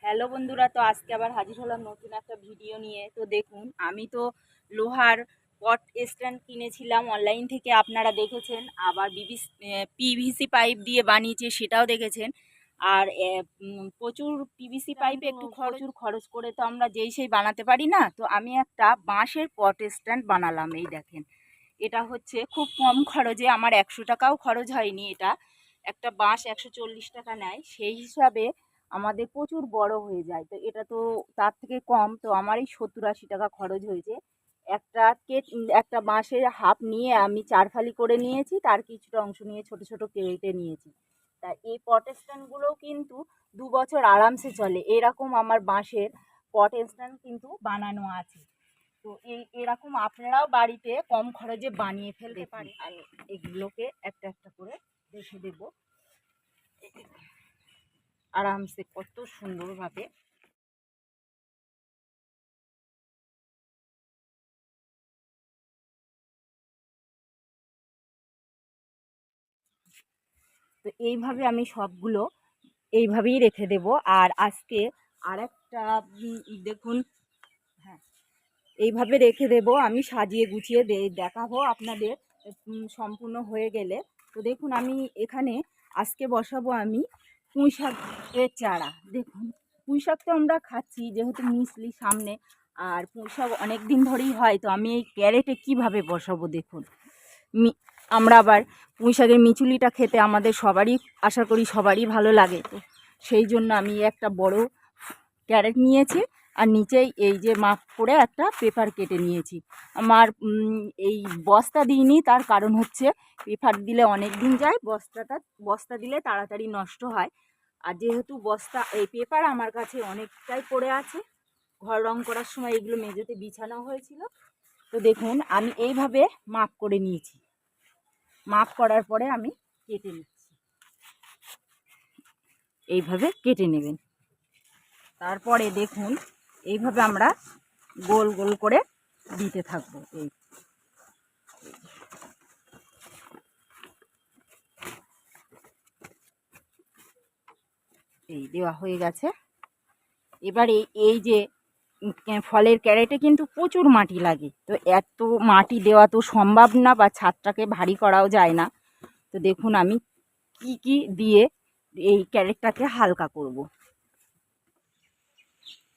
Hello বন্ধুরা, তো আজকে আবার হাজির হলাম নতুন একটা ভিডিও নিয়ে। তো দেখুন, আমি তো লোহার পট স্ট্যান্ড কিনেছিলাম অনলাইন থেকে, আপনারা দেখেছেন। আবার পিভিসি পাইপ দিয়ে বানিয়েছে, সেটাও দেখেছেন। আর প্রচুর পিভিসি পাইপে একটু প্রচুর খরচ করে তো আমরা যেই সেই বানাতে পারি না। তো আমি একটা বাঁশের পট স্ট্যান্ড বানালাম। এই দেখেন, এটা হচ্ছে খুব কম খরচে, আমার 100 টাকাও খরচ হয়নি। এটা একটা বাঁশ 140 টাকা নেয়, সেই হিসাবে আমাদের প্রচুর বড় হয়ে যায়। তো এটা তো তার থেকে কম, তো আমার এই 70-80 টাকা খরচ হয়েছে। একটা বাঁশের হাফ নিয়ে আমি 4 ফালি করে নিয়েছি, তার কিছুটা অংশ নিয়ে ছোট ছোট কেটে নিয়েছি। তা এই পট স্ট্যান্ডগুলোও কিন্তু 2 বছর আরামসে চলে। এরকম আমার বাঁশের পট স্ট্যান্ড কিন্তু বানানো আছে। তো এরকম আপনারাও বাড়িতে কম খরচে বানিয়ে ফেলতে পারেন। আমি এগুলোকে একটা একটা করে দেখে দেব আরামসে কত সুন্দরভাবে। তো এইভাবে আমি সবগুলো এইভাবেই রেখে দেব। আর আজকে আর একটা দেখুন, হ্যাঁ, এইভাবে রেখে দেব। আমি সাজিয়ে গুছিয়ে দেখাবো আপনাদের সম্পূর্ণ হয়ে গেলে। তো দেখুন, আমি এখানে আজকে বসাবো আমি পুঁই শাকের চারা। দেখুন, পুঁই শাক তো আমরা খাচ্ছি, যেহেতু মিশলি সামনে, আর পুঁই শাক অনেক দিন ধরেই হয়। তো আমি এই ক্যারেটে কিভাবে বসাবো দেখুন। আমরা আবার পুঁই শাকের মিচুলিটা খেতে আমাদের সবারই, আশা করি সবারই ভালো লাগে। তো সেই জন্য আমি একটা বড় ক্যারেট নিয়েছি, আর নিচেই এই যে মাপ করে একটা পেপার কেটে নিয়েছি। আমার এই বস্তা দিইনি, তার কারণ হচ্ছে পেপার দিলে অনেক দিন যায়, বস্তা দিলে তাড়াতাড়ি নষ্ট হয়। আর যেহেতু এই পেপার আমার কাছে অনেকটাই পড়ে আছে, ঘর রং করার সময় এগুলো মেঝেতে বিছানো হয়েছিল। তো দেখুন, আমি এইভাবে মাপ করে নিয়েছি। মাপ করার পরে আমি কেটে নিচ্ছি। এইভাবে কেটে নেবেন। তারপরে দেখুন, এইভাবে আমরা গোল গোল করে দিতে থাকবো। এই দেওয়া হয়ে গেছে। এবার এই যে ফলের ক্যারেটে কিন্তু প্রচুর মাটি লাগে, তো এত মাটি দেওয়া তো সম্ভব না, বা ছাদটাকে ভারী করাও যায় না। তো দেখুন, আমি কি কি দিয়ে এই ক্যারেটটাকে হালকা করব।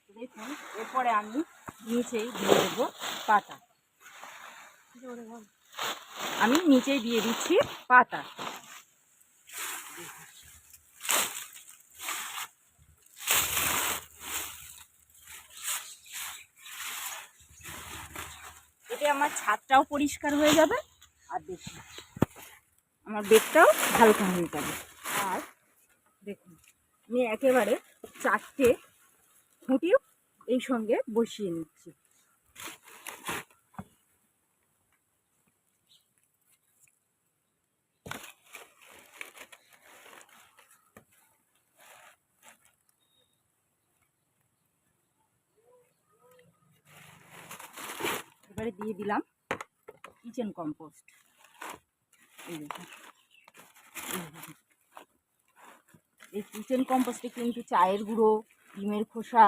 দেখুন, এরপরে আমি নিচেই দিয়ে দেবো পাতা। আমি নিচেই দিয়ে দিচ্ছি পাতা। এতে আমার ছাদটাও পরিষ্কার হয়ে যাবে, আর দেখুন আমার বেডটাও হালকা হয়ে যাবে। আর দেখুন, আমি একেবারে 4টে খুঁটিও এই সঙ্গে বসিয়ে নিচ্ছি। এবারে দিয়ে দিলাম কিচেন কম্পোস্ট। এই কিচেন কম্পোস্টে কিন্তু চায়ের গুঁড়ো, ডিমের খোসা,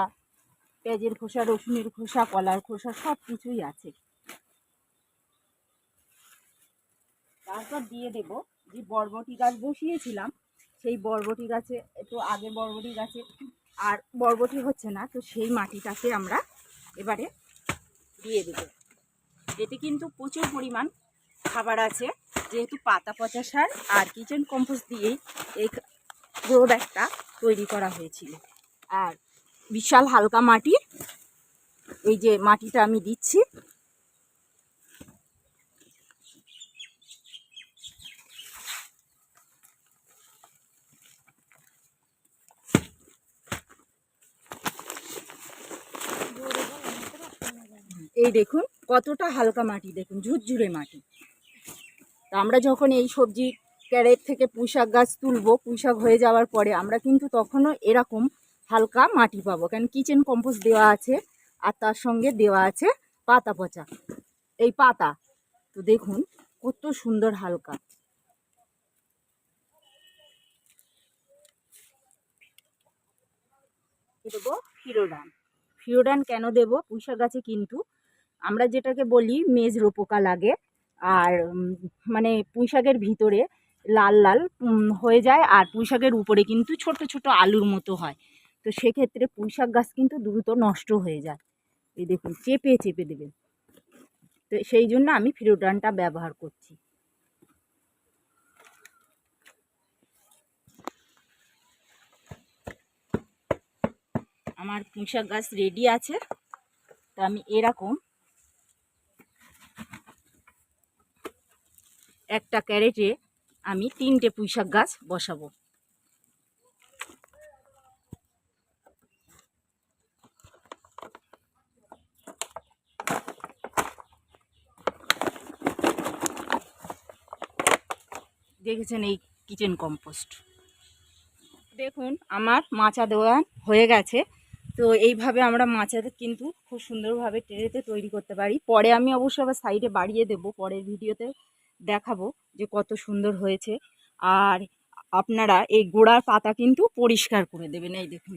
পেঁয়াজের খোসা, রসুনের খোসা, কলার খোসা সব কিছুই আছে। তারপর দিয়ে দেব যে বরবটি গাছ বসিয়েছিলাম, সেই বরবটি গাছে, তো আগে বরবটি গাছে আর বরবটি হচ্ছে না, তো সেই মাটিটাকে আমরা এবারে দিয়ে দেব। এতে কিন্তু প্রচুর পরিমাণ খাবার আছে, যেহেতু পাতা পচা সার আর কিচেন কম্পোস্ট দিয়েই এই গ্রো ব্যাগটা তৈরি করা হয়েছিল। আর বিশাল হালকা মাটি, এই যে মাটিটা আমি দিচ্ছি। এই দেখুন কতটা হালকা মাটি, দেখুন ঝুরঝুরে মাটি। তা আমরা যখন এই সবজি ক্যারেট থেকে পুঁইশাক গাছ তুলবো, পুঁইশাক হয়ে যাওয়ার পরে আমরা কিন্তু তখনও এরকম হালকা মাটি পাবো, কারণ কিচেন কম্পোস্ট দেওয়া আছে, আর তার সঙ্গে দেওয়া আছে পাতা পচা এই পাতা। তো দেখুন কত সুন্দর হালকা। দেবো ফিরোডান। ফিরোডান কেন দেব? পুঁইশাক গাছে কিন্তু আমরা যেটাকে বলি মেজরো পোকা লাগে, আর মানে পুঁইশাকের ভিতরে লাল লাল হয়ে যায়, আর পুঁইশাকের উপরে কিন্তু ছোট ছোট আলুর মতো হয়। তো সেক্ষেত্রে পুঁইশাক গাছ কিন্তু দ্রুত নষ্ট হয়ে যায়। এই দেখুন চেপে চেপে দেবেন। তো সেই জন্য আমি ফিরোডানটা ব্যবহার করছি। আমার পুঁইশাক গাছ রেডি আছে। তো আমি এরকম একটা ক্যারেটে আমি 3টে পুঁইশাক গাছ বসাবো। দেখেছেন এই কিচেন কম্পোস্ট। দেখুন আমার মাচা দেওয়া হয়ে গেছে। তো এইভাবে আমরা মাচা কিন্তু খুব সুন্দরভাবে ট্রেতে তৈরি করতে পারি। পরে আমি অবশ্য আবার সাইডে বাড়িয়ে দেব, পরের ভিডিওতে দেখাবো যে কত সুন্দর হয়েছে। আর আপনারা এই গোড়ার পাতা কিন্তু পরিষ্কার করে দেবেন। এই দেখুন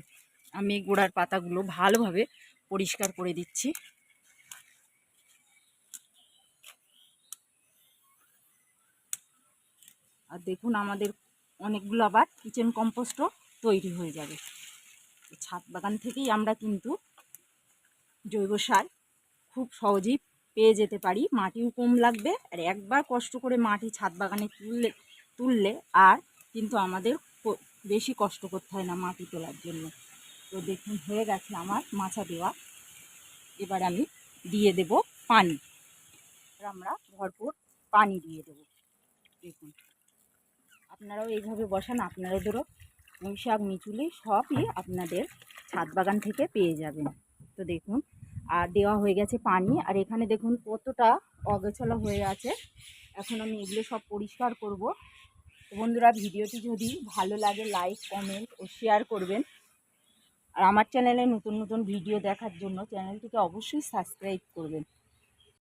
আমি এই গোড়ার পাতাগুলো ভালোভাবে পরিষ্কার করে দিচ্ছি। আর দেখুন আমাদের অনেকগুলো আবার কিচেন কম্পোস্টও তৈরি হয়ে যাবে। ছাদ বাগান থেকেই আমরা কিন্তু জৈব সার খুব সহজেই পেয়ে যেতে পারি। মাটিও কম লাগবে, আর একবার কষ্ট করে মাটি ছাদ বাগানে তুললে আর কিন্তু আমাদের বেশি কষ্ট করতে হয় না মাটি তোলার জন্য। তো দেখুন হয়ে গেছে আমার মাচা দেওয়া। এবার আমি দিয়ে দেব পানি। আমরা ভরপুর পানি দিয়ে দেব। দেখুন আপনারাও এইভাবে বসান, আপনাদেরও পুঁইশাক মিচুলি সবই আপনাদের ছাদ বাগান থেকে পেয়ে যাবেন। তো দেখুন আর দেওয়া হয়ে গেছে পানি, আর এখানে দেখুন কতটা অগোছালো হয়ে আছে। এখন আমি এগুলো সব পরিষ্কার করব। তো বন্ধুরা ভিডিওটি যদি ভালো লাগে লাইক কমেন্ট ও শেয়ার করবেন। আর আমার চ্যানেলে নতুন নতুন ভিডিও দেখার জন্য চ্যানেলটিকে অবশ্যই সাবস্ক্রাইব করবেন।